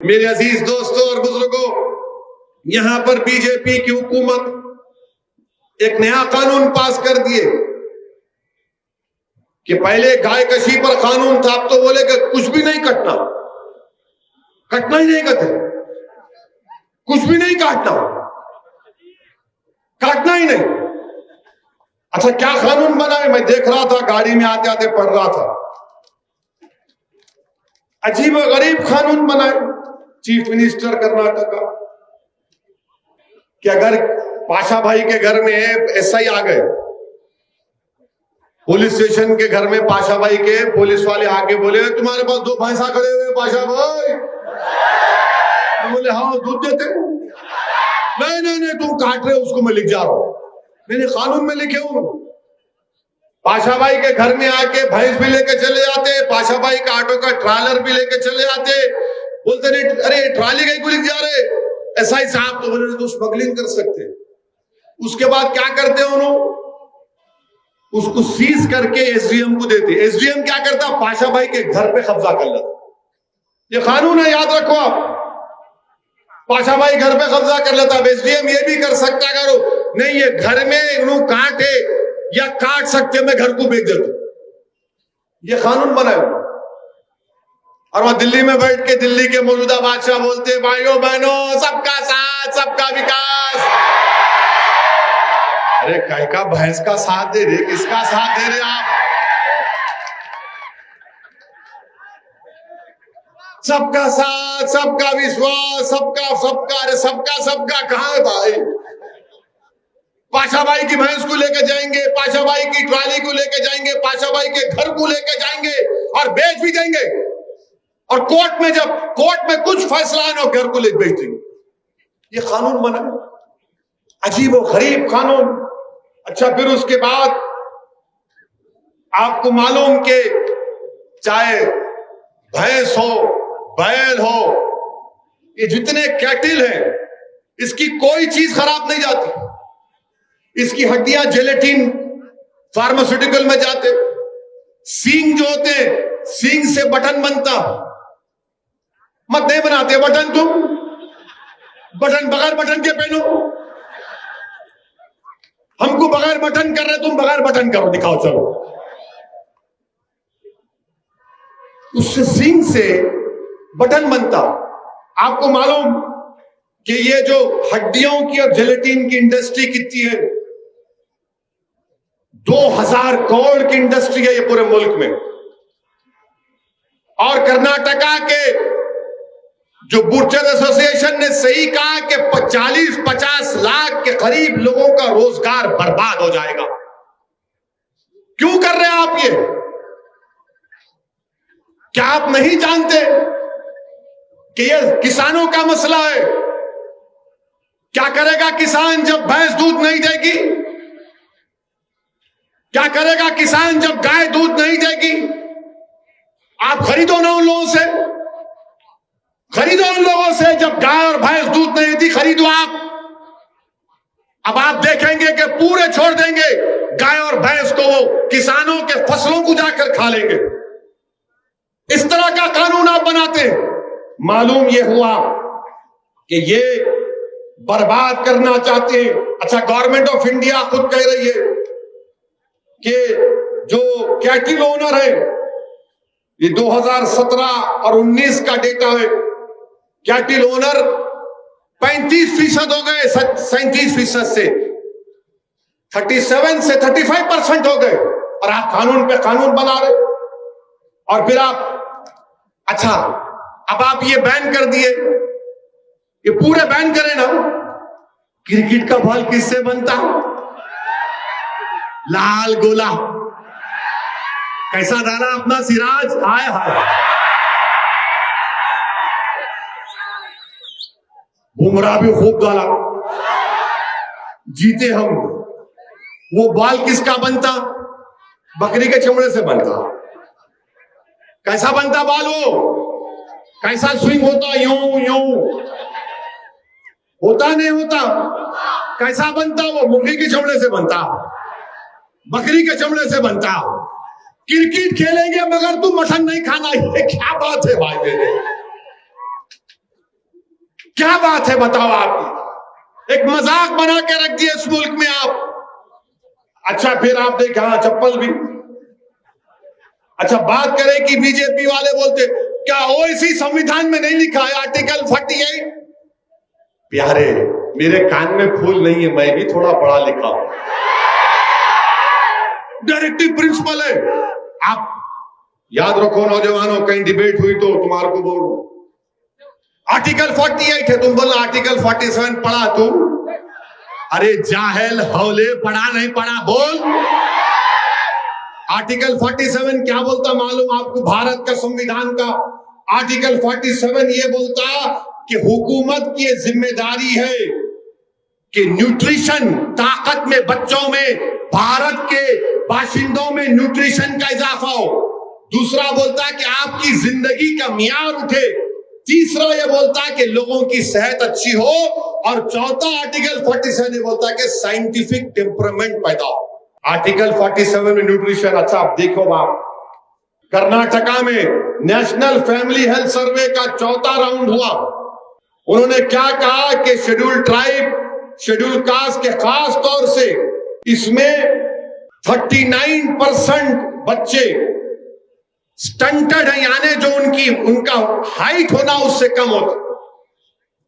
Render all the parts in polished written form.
मेरे अजीज दोस्तों और बुजुर्गों, यहां पर बीजेपी की हुकूमत एक नया कानून पास कर दिए कि पहले गाय कशी पर कानून था, अब तो बोले कि कुछ भी नहीं कटना, कटना ही नहीं कहते, कुछ भी नहीं काटना, काटना ही नहीं। अच्छा, क्या कानून बना है? मैं देख रहा था, गाड़ी में आते आते पढ़ रहा था। अजीब और गरीब कानून बनाए चीफ मिनिस्टर कर्नाटक का कि अगर पाशा भाई के घर में एसआई आ गए, पुलिस स्टेशन के घर में पाशा भाई के पुलिस वाले आके बोले तुम्हारे पास 2 भैंसा खड़े हुए पाशा भाई, तो बोले हाँ दूध देते। नहीं नहीं नहीं, तुम काट रहे हो उसको, मैं लिख जा रहा हूं, मैंने कानून में लिखे हूं। पाशा भाई के घर में आके भैंस भी लेके चले जाते, पाशा भाई का ऑटो का ट्रालर भी लेके चले जाते, बोलते नहीं अरे ट्राली कहीं को लिख जा रहे एसआई साहब, तो बोले तो स्मगलिंग कर सकते। उसके बाद क्या करते हैं उन्होंने, उसको सीज करके एसडीएम को देते। एसडीएम क्या करता, पाशा भाई के घर पे कब्जा कर लेता। ये कानून है, याद रखो आप। पाशा भाई घर पे कब्जा कर लेता। अब एसडीएम ये भी कर सकता, करो नहीं ये घर में इन्हों काटे या काट सकते, मैं घर को बेच देता। ये कानून बनाया। और वह दिल्ली में बैठ के दिल्ली के मौजूदा बादशाह बोलते भाइयों बहनों सबका साथ सबका विकास। अरे काय का भैंस का साथ दे रहे, किसका साथ दे रहे आप? सबका साथ सबका विश्वास, सबका सबका, अरे सबका सबका कहां है भाई? पाशा भाई की भैंस को लेकर जाएंगे, पाशा भाई की ट्राली को लेकर जाएंगे, पाशा भाई के घर को लेकर जाएंगे और बेच भी देंगे। और कोर्ट में जब कोर्ट में कुछ फैसला है ना, घर को लेकर बेच देंगे। ये कानून बना, अजीब और गरीब कानून। अच्छा, फिर उसके बाद आपको मालूम कि चाहे भैंस हो बैल हो, ये जितने कैटिल हैं, इसकी कोई चीज खराब नहीं जाती। इसकी हड्डियां जेलेटिन फार्मास्यूटिकल में जाते। सींग जो होते हैं, सींग से बटन बनता, मत नहीं बनाते बटन, तुम बटन बगैर बटन के पहनो। हमको बगैर बटन कर रहे, तुम बगैर बटन करो, दिखाओ चलो। उससे सींग से बटन बनता। आपको मालूम कि ये जो हड्डियों की और जेलेटिन की इंडस्ट्री कितनी है? 2000 करोड़ की इंडस्ट्री है ये पूरे मुल्क में। और कर्नाटका के जो बूचर एसोसिएशन ने सही कहा कि 40-50 लाख के करीब लोगों का रोजगार बर्बाद हो जाएगा। क्यों कर रहे हैं आप ये? क्या आप नहीं जानते कि ये किसानों का मसला है? क्या करेगा किसान जब भैंस दूध नहीं देगी? क्या करेगा किसान जब गाय दूध नहीं देगी? आप खरीदो ना उन लोगों से, खरीदो उन लोगों से। जब गाय और भैंस दूध नहीं देती, खरीदो आप। अब आप देखेंगे कि पूरे छोड़ देंगे गाय और भैंस को, वो किसानों के फसलों को जाकर खा लेंगे। इस तरह का कानून आप बनाते हैं। मालूम यह हुआ कि ये बर्बाद करना चाहते हैं। अच्छा, गवर्नमेंट ऑफ इंडिया खुद कह रही है कि जो कैटिल ओनर है, ये 2017 और 19 का डेटा है, कैटिल ओनर 35% हो गए, 37% से 37 से 35% हो गए। और आप कानून पे कानून बना रहे। और फिर आप, अच्छा अब आप ये बैन कर दिए, ये पूरे बैन करें ना। क्रिकेट का बॉल किससे बनता? लाल गोला। कैसा डाला अपना सिराज, हाय हाय। बुमराह भी खूब डाला, जीते हम। वो बॉल किसका बनता? बकरी के चमड़े से बनता। कैसा बनता बॉल? वो कैसा स्विंग होता? यूं यूं होता, नहीं होता? कैसा बनता? वो मुर्गी के चमड़े से बनता, बकरी के चमड़े से बनता। क्रिकेट खेलेंगे मगर तुम मटन नहीं खाना, ये क्या बात है भाई मेरे? क्या बात है बताओ आप, एक मजाक बना के रख दिया इस मुल्क में आप। अच्छा फिर आप देखे हाँ चप्पल भी। अच्छा बात करें कि बीजेपी वाले बोलते क्या ओवैसी संविधान में नहीं लिखा है आर्टिकल 48? प्यारे मेरे कान में फूल नहीं है, मैं भी थोड़ा पढ़ा लिखा हूं। डायरेक्टिव प्रिंसिपल है। आप याद रखो नौजवानों, कहीं डिबेट हुई तो तुम्हारे को बोलो आर्टिकल 48 है, तुम बोलो आर्टिकल 47 पढ़ा तू। अरे जाहिल हौले, पढ़ा नहीं पढ़ा बोल। आर्टिकल 47 क्या बोलता मालूम आपको? भारत का संविधान का आर्टिकल 47 ये बोलता कि हुकूमत की जिम्मेदारी है कि न्यूट्रिशन, ताकत में, बच्चों में, भारत के बाशिंदों में न्यूट्रिशन का इजाफा हो। दूसरा बोलता है कि आपकी जिंदगी का मियार उठे। तीसरा ये बोलता है कि लोगों की सेहत अच्छी हो। और चौथा आर्टिकल 47 ये बोलता है कि साइंटिफिक टेम्परामेंट पैदा हो। आर्टिकल 47 में न्यूट्रिशन। अच्छा आप देखो बाप, कर्नाटका में नेशनल फैमिली हेल्थ सर्वे का चौथा राउंड हुआ। उन्होंने क्या कहा कि शेड्यूल ट्राइब, शेड्यूल कास्ट के खास तौर से इसमें 39% बच्चे स्टंटेड है, यानी जो उनका हाइट होना उससे कम होता।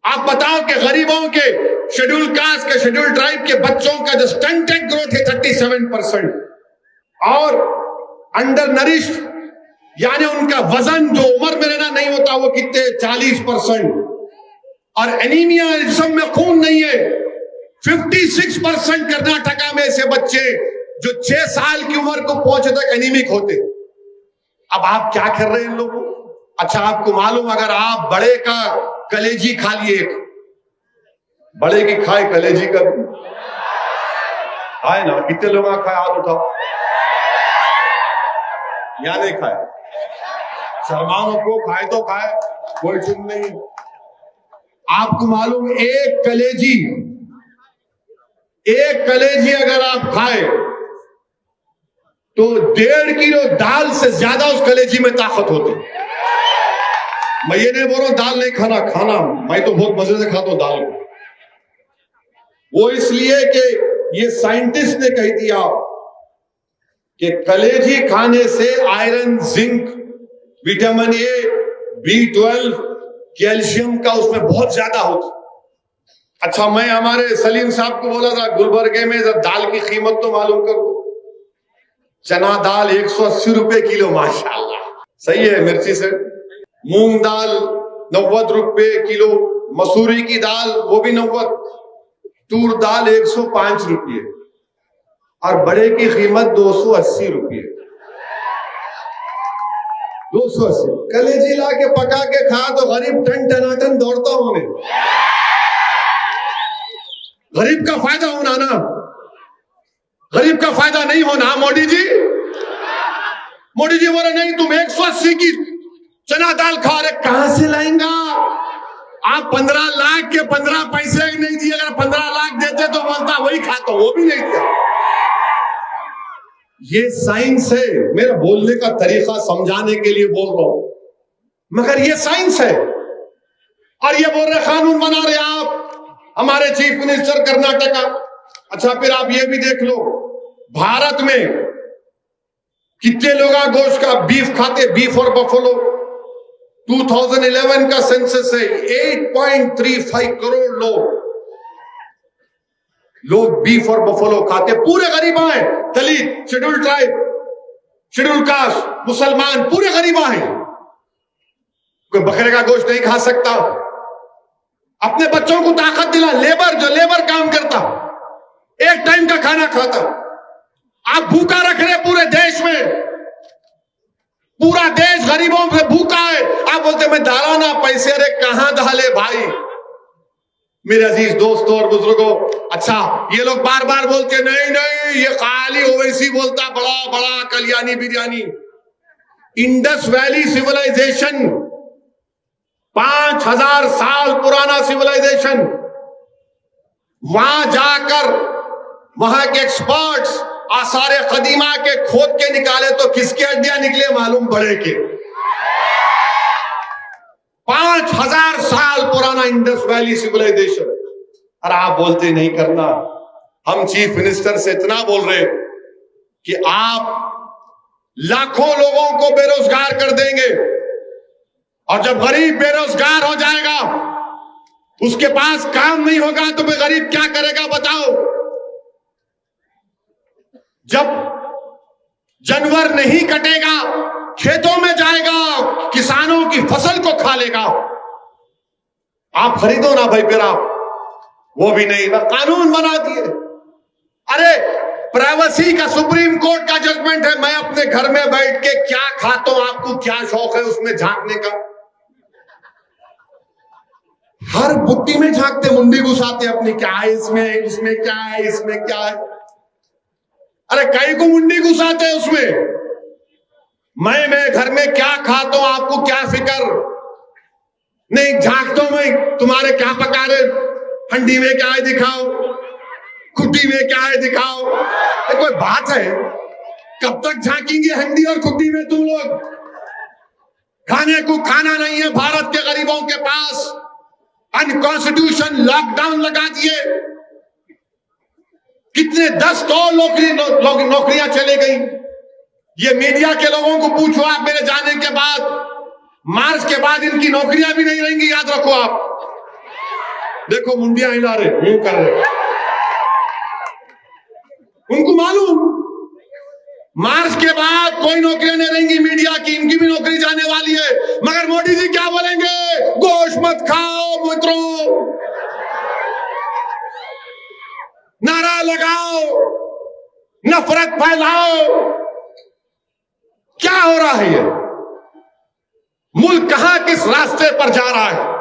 आप बताओ कि गरीबों के, शेड्यूल कास्ट के, शेड्यूल ट्राइब के बच्चों का जो स्टंटेड ग्रोथ है 37%, और अंडर नरिश यानी उनका वजन जो उम्र में रहना नहीं होता वो कितने 40%, और एनीमिया, जिस्म में खून नहीं है 56% कर्नाटका में ऐसे बच्चे जो 6 साल की उम्र को पहुंचे तक एनीमिक होते। अब आप क्या कर रहे हैं इन लोगों? अच्छा आपको मालूम, अगर आप बड़े का कलेजी खा लिए, बड़े की खाए कलेजी का खाए ना, कितने लोग खाए हाथ उठाओ, या नहीं खाए? शर्माओं को खाए तो खाए, कोई चुन नहीं। आपको मालूम एक कलेजी अगर आप खाए तो 1.5 किलो दाल से ज्यादा उस कलेजी में ताकत होती। मैं ये नहीं बोल रहा हूं दाल नहीं खाना, मैं तो बहुत मजे से खाता हूं दाल को। वो इसलिए कि ये साइंटिस्ट ने कह दिया कि कलेजी खाने से iron, zinc, vitamin A, B12, calcium का उसमें बहुत ज्यादा होता। अच्छा मैं हमारे सलीम साहब को बोला था गुलबर्गे में दाल की कीमत तो मालूम करो। चना दाल 180 रुपए किलो, माशाल्लाह सही है मिर्ची से। मूंग दाल 90 रुपए किलो, मसूरी की दाल वो भी 90, तूर दाल 105 रुपये, और बड़े की कीमत 280 रुपये। 280 कलेजी ला के पका के खा तो गरीब टन टनाटन दौड़ता होने। गरीब का फायदा होना ना, गरीब का फायदा नहीं होना। मोदी जी बोले नहीं तुम 180 की चना दाल खा रहे, कहां से लाएंगा आप? 15 लाख के 15 पैसे नहीं दिए, अगर 15 लाख देते तो बोलता वही खाता, वो भी नहीं दिया। ये साइंस है, मेरा बोलने का तरीका समझाने के लिए बोल रहा हूं, मगर ये साइंस है। और ये बोल रहे कानून बना रहे आप, हमारे चीफ मिनिस्टर कर्नाटका। अच्छा फिर आप ये भी देख लो भारत में कितने लोग गोश्त का बीफ खाते, बीफ और बफलो। 2011 का सेंसस है 8.35 करोड़ लोग बीफ और बफलो खाते। पूरे गरीबा हैं, दलित, शेड्यूल ट्राइब, शेड्यूल कास्ट, मुसलमान, पूरे गरीबा हैं। कोई बकरे का गोश्त नहीं खा सकता। अपने बच्चों को ताकत दिला, जो लेबर काम करता, एक टाइम का खाना खाता। आप भूखा रख रहे पूरे देश में, पूरा देश गरीबों से भूखा है। आप बोलते मैं डाला ना पैसे, अरे कहां डाले भाई? मेरे अजीज दोस्तों और बुजुर्गों, अच्छा ये लोग बार बार बोलते नहीं ये खाली ओवैसी बोलता, बड़ा बड़ा Kalyani biryani. Indus valley civilization 5000 साल पुराना सिविलाइजेशन, वहां जाकर वहां के एक्सपर्ट्स आसारे कदीमा के खोद के निकाले तो किसकी हड्डियां निकले मालूम? बड़े के। 5000 साल पुराना इंडस वैली सिविलाइजेशन, और आप बोलते नहीं करना। हम चीफ मिनिस्टर से इतना बोल रहे कि आप लाखों लोगों को बेरोजगार कर देंगे, और जब गरीब बेरोजगार हो जाएगा, उसके पास काम नहीं होगा, तो फिर गरीब क्या करेगा बताओ? जब जानवर नहीं कटेगा, खेतों में जाएगा, किसानों की फसल को खा लेगा। आप खरीदो ना भाई, फिर आप वो भी नहीं ना, कानून बना दिए। अरे प्राइवेसी का सुप्रीम कोर्ट का जजमेंट है, मैं अपने घर में बैठ के क्या खाता हूं, आपको क्या शौक है उसमें झांकने का? हर बुट्टी में झांकते, मुंडी घुसाते अपनी, क्या है इसमें, इसमें क्या है, इसमें क्या है। अरे कई को मुंडी घुसाते हैं उसमें। मैं घर में क्या खाता हूं, आपको क्या फिक्र नहीं? झांकता हूं मैं, तुम्हारे क्या पका रहे, हंडी में क्या है दिखाओ, खुट्टी में क्या है दिखाओ। ये कोई बात है? कब तक झांकेंगे हंडी और खुट्टी में तुम लोग? खाने को खाना नहीं है भारत के गरीबों के पास, अनकॉन्स्टिट्यूशन लॉकडाउन लगा दिए। कितने 10 करोड़ नौकरियां चले गई। ये मीडिया के लोगों को पूछो आप, मेरे जाने के बाद, मार्च के बाद इनकी नौकरियां भी नहीं रहेंगी, याद रखो आप। देखो मुंडियां हिला रहे, यूं कर रहे, उनको मालूम मार्च के बाद कोई नौकरियां नहीं रहेंगी मीडिया की, इनकी भी नौकरी जाने वाली है। मगर मोदी जी क्या बोलेंगे? गोश्त मत खाओ मित्रों, नारा लगाओ, नफरत फैलाओ। क्या हो रहा है? ये मुल्क कहां किस रास्ते पर जा रहा है?